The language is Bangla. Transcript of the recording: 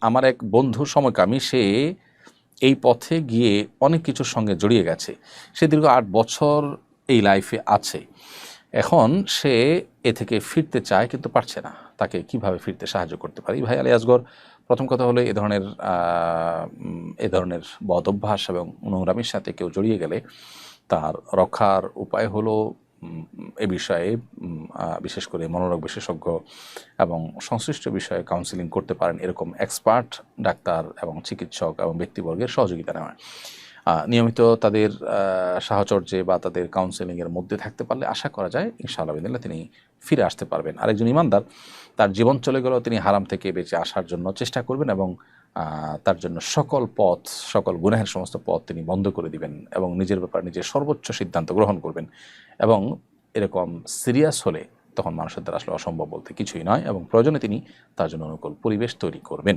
আমার এক বন্ধু সমকামী, সে এই পথে গিয়ে অনেক কিছুর সঙ্গে জড়িয়ে গেছে। সে দীর্ঘ 8 বছর এই লাইফে আছে। এখন সে এ থেকে ফিরতে চায় কিন্তু পারছে না। তাকে কিভাবে ফিরতে সাহায্য করতে পারি? ভাই আলী আসগর, প্রথম কথা হলো এ ধরনের বদ অভ্যাস এবং নোংরামির সাথে কেউ জড়িয়ে গেলে তার রক্ষার উপায় হলো এ বিষয়ে বিশেষ করে মনোরোগ বিশেষজ্ঞ এবং সংশ্লিষ্ট বিষয়ে কাউন্সেলিং করতে পারেন এরকম এক্সপার্ট ডাক্তার এবং চিকিৎসক এবং ব্যক্তিবর্গের সহযোগিতা নেওয়া। নিয়মিত তাদের সাহচর্যে বা তাদের কাউন্সেলিংয়ের মধ্যে থাকতে পারলে আশা করা যায় ইনশাআল্লাহ বিদিল্লাহ তিনি ফিরে আসতে পারবেন। আরেকজন ইমানদার, তার জীবন চলে গেলেও তিনি হারাম থেকে বেঁচে আসার জন্য চেষ্টা করবেন এবং তার জন্য সকল গুনাহের সমস্ত পথ তিনি বন্ধ করে দিবেন এবং নিজের ব্যাপারে নিজের সর্বোচ্চ সিদ্ধান্ত গ্রহণ করবেন। এবং এরকম সিরিয়াস হলে তখন মানুষের দ্বারা আসলে অসম্ভব বলতে কিছুই নয় এবং প্রয়োজনে তিনি তার জন্য অনুকূল পরিবেশ তৈরি করবেন।